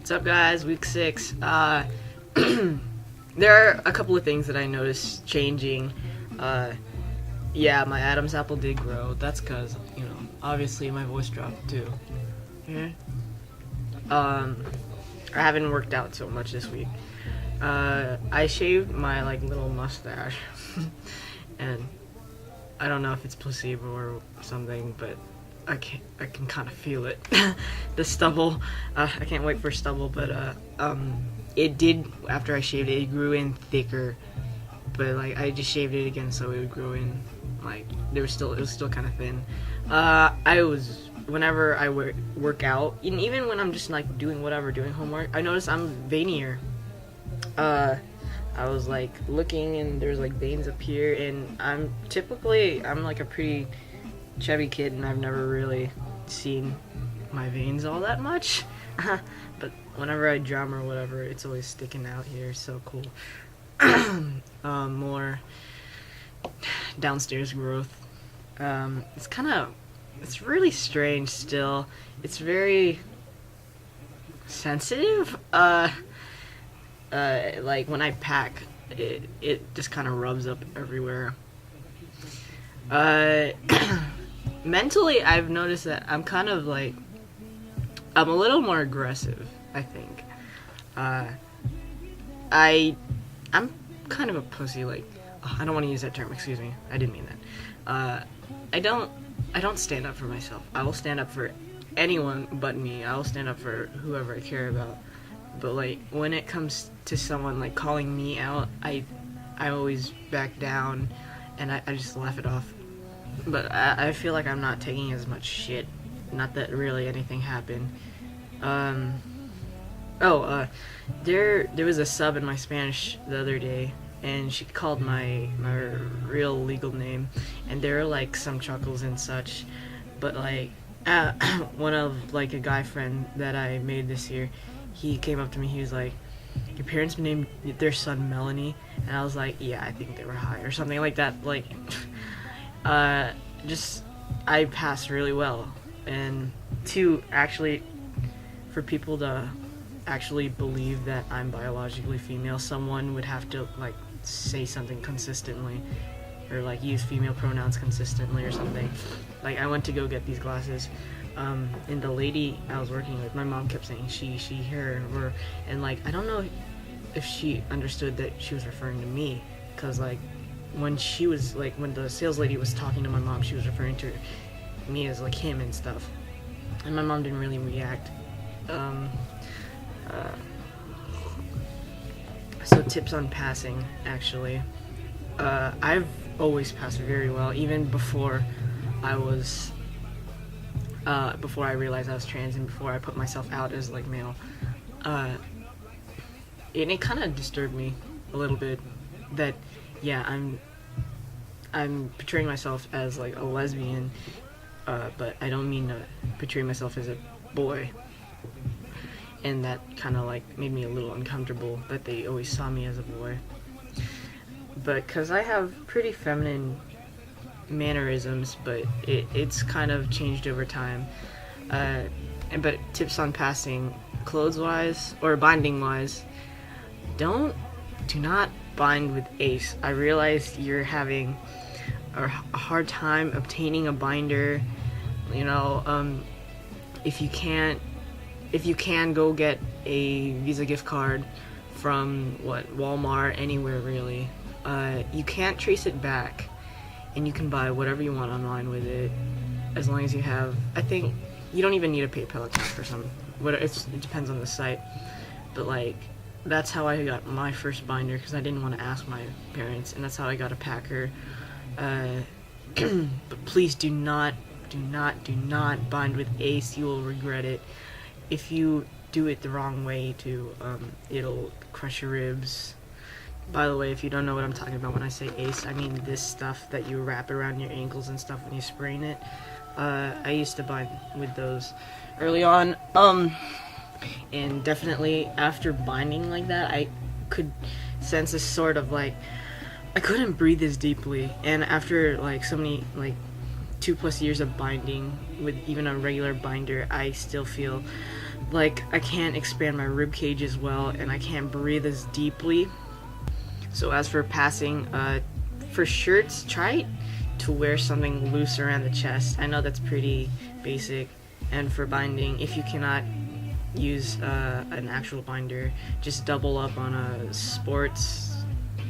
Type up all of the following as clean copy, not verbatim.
What's up, guys? Week 6. There are a couple of things that I noticed changing. Yeah, my Adam's apple did grow. That's because, obviously my voice dropped too. Yeah. I haven't worked out so much this week. I shaved my little mustache, and I don't know if it's placebo or something, but I can kind of feel it. The stubble. I can't wait for stubble, but it did, after I shaved it, it grew in thicker. But I just shaved it again, so it would grow in it was still kind of thin. Whenever I work out, and even when I'm just doing homework, I notice I'm veinier. I was looking, and there's veins up here, and I'm a pretty chubby kid, and I've never really seen my veins all that much. But whenever I drum or whatever, it's always sticking out here. So cool. More downstairs growth. It's really strange still. It's very sensitive. When I pack, it just kind of rubs up everywhere. Mentally, I've noticed that I'm I'm a little more aggressive, I think. I'm kind of a pussy, I don't want to use that term, excuse me, I didn't mean that. I don't stand up for myself. I will stand up for anyone but me. I will stand up for whoever I care about. But when it comes to someone calling me out, I always back down, and I just laugh it off. But I feel like I'm not taking as much shit. Not that really anything happened. There was a sub in my Spanish the other day, and she called my real legal name, and there were some chuckles and such. But one of a guy friend that I made this year, he came up to me. He was like, "Your parents named their son Melanie," and I was like, "Yeah, I think they were high," or something like that. I passed really well. And for people to actually believe that I'm biologically female, someone would have to say something consistently, or use female pronouns consistently or something. I went to go get these glasses, and the lady I was working with, my mom kept saying she, her, or, and I don't know if she understood that she was referring to me, because when she was when the sales lady was talking to my mom, she was referring to me as him and stuff, and my mom didn't really react. So tips on passing, actually. I've always passed very well, even before I realized I was trans, and before I put myself out as male. And it kind of disturbed me a little bit that, yeah, I'm portraying myself as a lesbian, but I don't mean to portray myself as a boy. And that kind of made me a little uncomfortable that they always saw me as a boy. But because I have pretty feminine mannerisms, but it's kind of changed over time. But tips on passing, clothes-wise or binding-wise, do not bind with ace. I realized you're having a hard time obtaining a binder. If you can go get a Visa gift card from Walmart, anywhere really, you can't trace it back, and you can buy whatever you want online with it, as long as you have. I think you don't even need a PayPal account for some. It depends on the site, but that's how I got my first binder, because I didn't want to ask my parents, and that's how I got a packer. But please do not bind with ace. You will regret it. If you do it the wrong way too, it'll crush your ribs. By the way, if you don't know what I'm talking about when I say ace, I mean this stuff that you wrap around your ankles and stuff when you sprain it. I used to bind with those early on, and definitely after binding like that, I could sense a sort of I couldn't breathe as deeply, and after so many 2+ years of binding with even a regular binder, I still feel like I can't expand my rib cage as well, and I can't breathe as deeply. So as for passing, for shirts, try to wear something loose around the chest. I know that's pretty basic. And for binding, if you cannot use an actual binder, just double up on a sports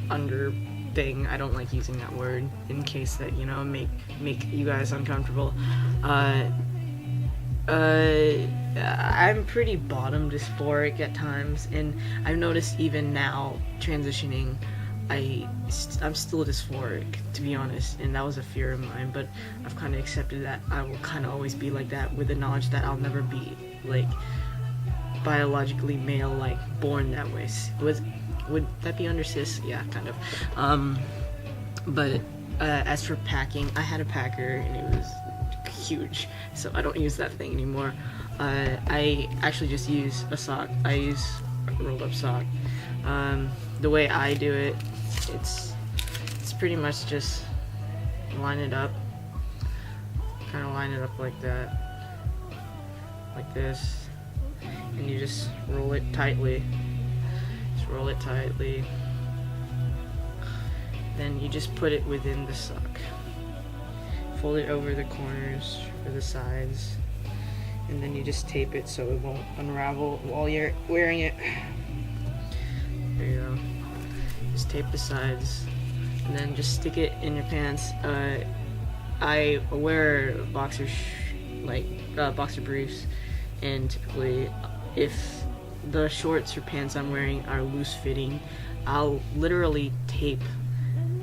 under thing. I don't like using that word in case that, you know, make you guys uncomfortable. I'm pretty bottom dysphoric at times, and I've noticed even now transitioning, I'm still dysphoric, to be honest, and that was a fear of mine, but I've kind of accepted that I will kind of always be like that, with the knowledge that I'll never be like biologically male, like born that way. Would that be under cis? Yeah, kind of. But as for packing, I had a packer and it was huge, so I don't use that thing anymore. I actually just use a sock. I use a rolled up sock. The way I do it, it's pretty much just line it up, kind of line it up like that, like this, and you just roll it tightly. Just roll it tightly. Then you just put it within the sock. Fold it over the corners or the sides, and then you just tape it so it won't unravel while you're wearing it. There you go. Just tape the sides, and then just stick it in your pants. I wear boxer briefs, and typically, if the shorts or pants I'm wearing are loose fitting, I'll literally tape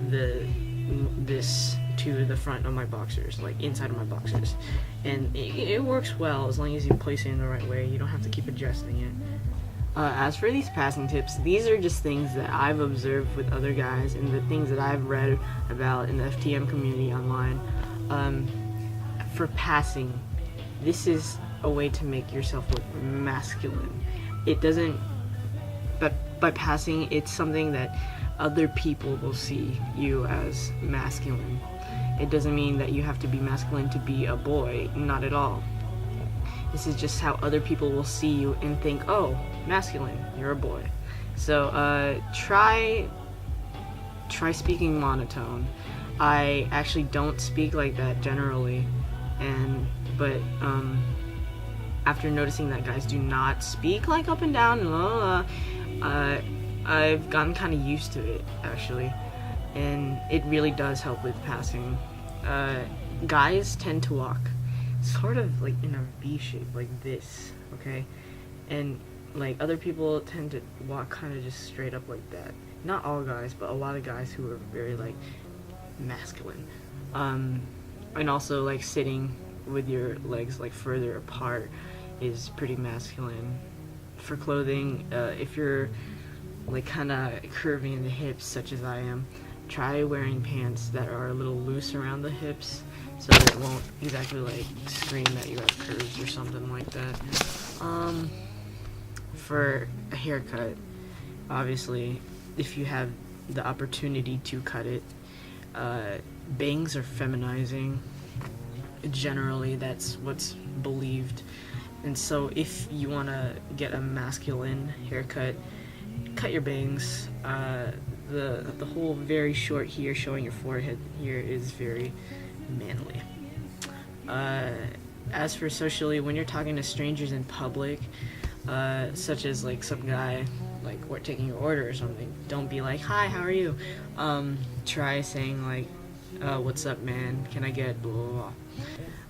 this to the front of my boxers, like inside of my boxers, and it works well as long as you place it in the right way. You don't have to keep adjusting it. As for these passing tips, these are just things that I've observed with other guys and the things that I've read about in the FTM community online. For passing, this is a way to make yourself look masculine. It doesn't, but by passing, it's something that other people will see you as masculine. It doesn't mean that you have to be masculine to be a boy, not at all. This is just how other people will see you and think, oh, masculine, you're a boy. So try speaking monotone. I actually don't speak like that generally, but after noticing that guys do not speak like up and down, I've gotten kind of used to it, actually, and it really does help with passing. Guys tend to walk sort of like in a V shape, like this, okay? And like other people tend to walk kind of just straight up like that. Not all guys, but a lot of guys who are very like masculine. And also like sitting with your legs like further apart is pretty masculine. For clothing, if you're like kind of curvy in the hips, such as I am, try wearing pants that are a little loose around the hips, so that it won't exactly like scream that you have curves or something like that. For a haircut, obviously, if you have the opportunity to cut it, bangs are feminizing. Generally, that's what's believed. And so if you want to get a masculine haircut, cut your bangs. The whole very short here showing your forehead here is very manly. As for socially, when you're talking to strangers in public, such as like some guy like we're taking your order or something, don't be like, hi, how are you? Try saying like, what's up, man, can I get blah blah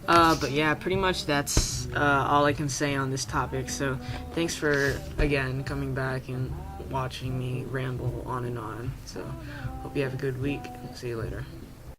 blah. But yeah, pretty much that's all I can say on this topic. So thanks for again coming back and watching me ramble on and on. So hope you have a good week. See you later.